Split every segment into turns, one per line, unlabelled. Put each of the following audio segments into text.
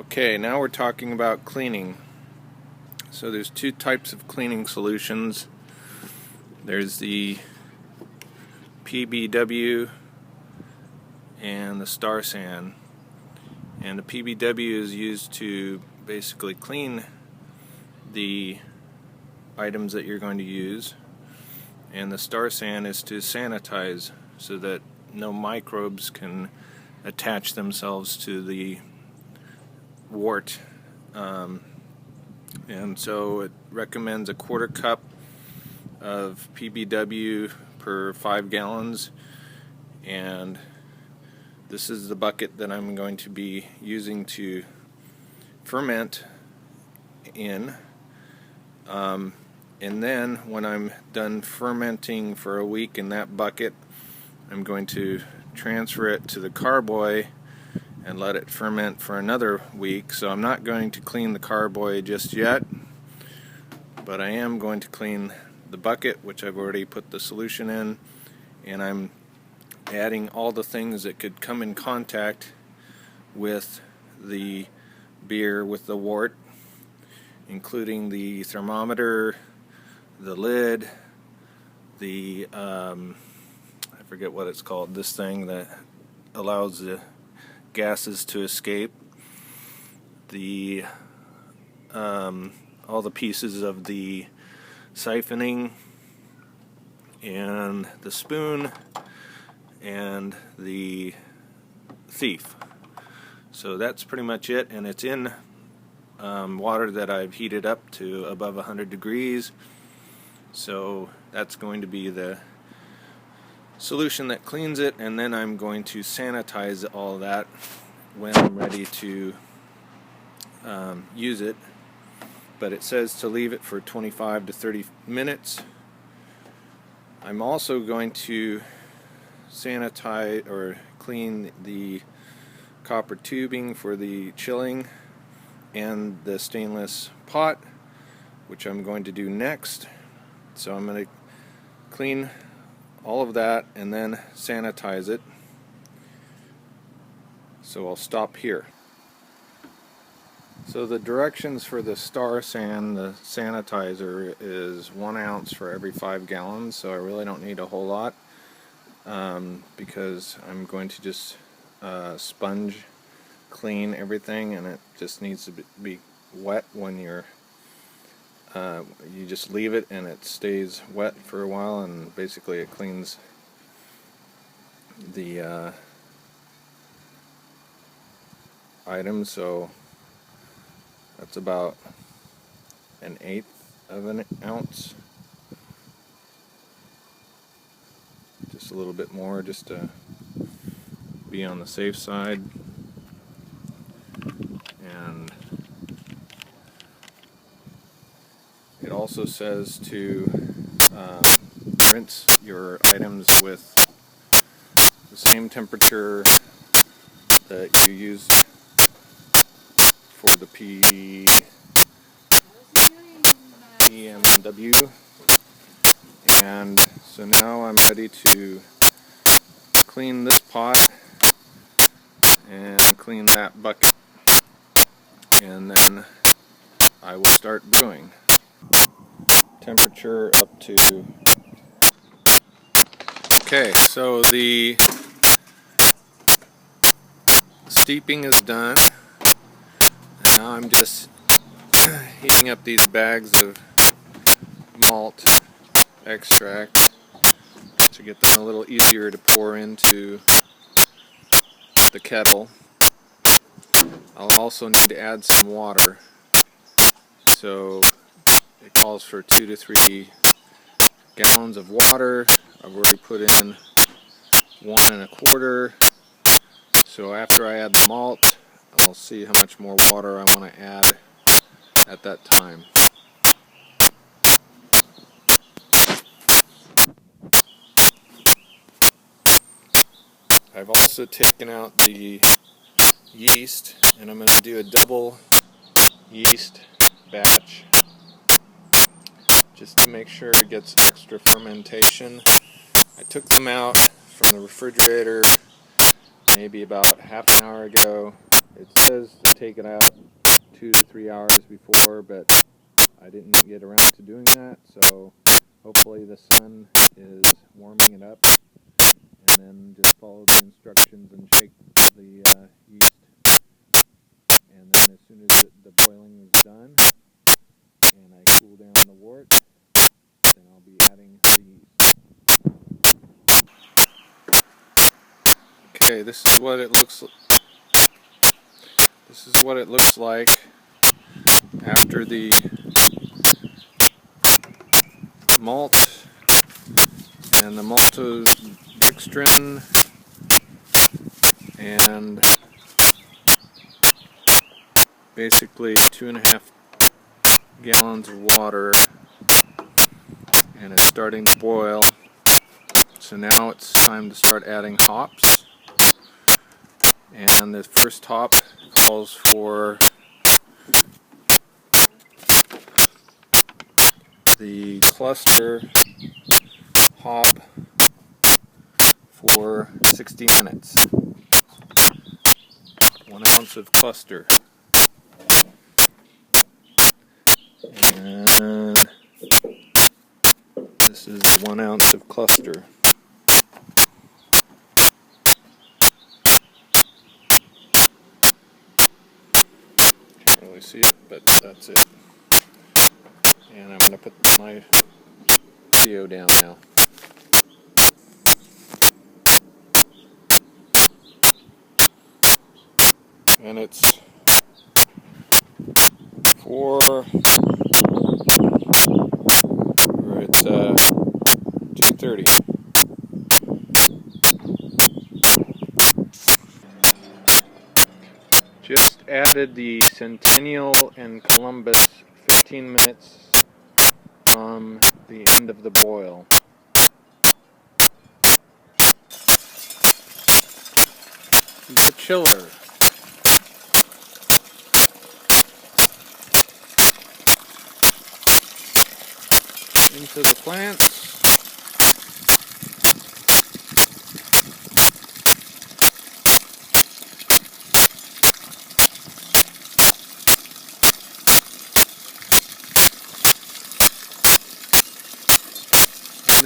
Okay, now we're talking about cleaning. So there's two types of cleaning solutions. There's the PBW and the Star Sand. And the PBW is used to basically clean the items that you're going to use, and the Star Sand is to sanitize so that no microbes can attach themselves to the wart. And so it recommends a 1/4 cup of PBW per 5 gallons, and this is the bucket that I'm going to be using to ferment in. And then when I'm done fermenting for a week in that bucket, I'm going to transfer it to the carboy and let it ferment for another week. So I'm not going to clean the carboy just yet, but I am going to clean the bucket, which I've already put the solution in, and I'm adding all the things that could come in contact with the beer with the wort, including the thermometer, the lid, the I forget what it's called, this thing that allows the gases to escape, the all the pieces of the siphoning, and the spoon, and the thief. So that's pretty much it, and it's in water that I've heated up to above 100 degrees. So that's going to be the solution that cleans it, and then I'm going to sanitize all that when I'm ready to use it. But it says to leave it for 25 to 30 minutes. I'm also going to sanitize or clean the copper tubing for the chilling and the stainless pot, which I'm going to do next. So I'm going to clean all of that and then sanitize it. So I'll stop here. So the directions for the Star Sand, the sanitizer, is 1 ounce for every 5 gallons, so I really don't need a whole lot, because I'm going to just sponge clean everything, and it just needs to be wet when you're you just leave it and it stays wet for a while, and basically it cleans the items. So that's about 1/8 of an ounce, just a little bit more just to be on the safe side. And it also says to rinse your items with the same temperature that you use for the PMW. And so now I'm ready to clean this pot and clean that bucket, and then I will start brewing. Temperature up to... Okay, so the steeping is done. Now I'm just heating up these bags of malt extract to get them a little easier to pour into the kettle. I'll also need to add some water, so it calls for 2 to 3 gallons of water. I've already put in 1 1/4. So after I add the malt, I'll see how much more water I want to add at that time. I've also taken out the yeast, and I'm going to do a double yeast batch just to make sure it gets extra fermentation. I took them out from the refrigerator maybe about half an hour ago, It says to take it out 2 to 3 hours before, but I didn't get around to doing that, so hopefully the sun is warming it up, and then just follow the instructions and shake the yeast, and then as soon as the boiling is done and I cool down the wort, then I'll be adding the yeast. Okay, this is what it looks like after the malt and the maltodextrin and basically 2.5 gallons of water, and it's starting to boil. So now it's time to start adding hops, and the first hop calls for the cluster hop for 60 minutes. 1 ounce of cluster. And this is 1 ounce of cluster. Can't really see it, but that's it. And I'm going to put my video down now. And it's 2:30. Just added the Centennial and Columbus 15 minutes from the end of the boil. The chiller. Into the plants.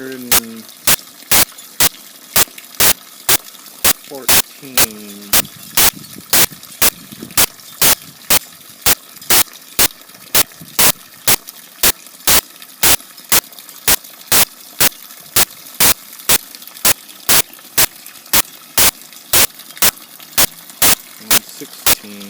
And 14. And 16.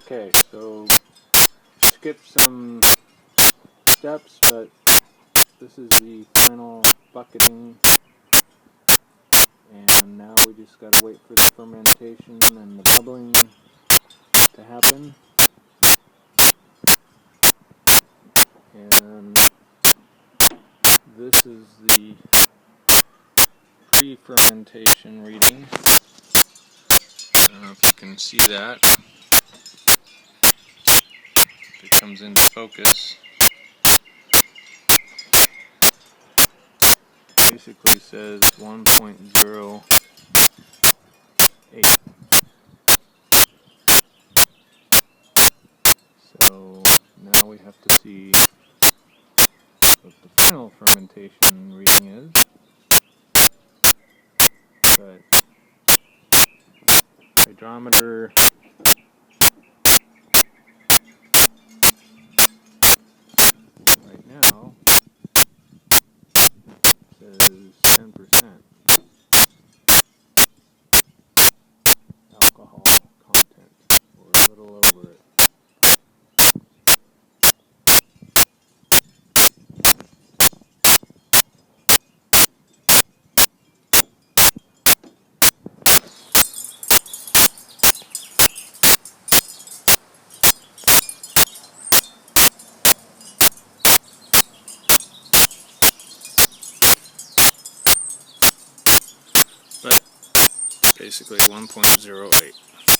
Okay, so skip some steps, but this is the final bucketing, and now we just got to wait for the fermentation and the bubbling to happen. And this is the pre-fermentation reading. I don't know if you can see that. It comes into focus. Basically says 1.08. So now we have to see what the final fermentation reading is. But hydrometer right now basically 1.08.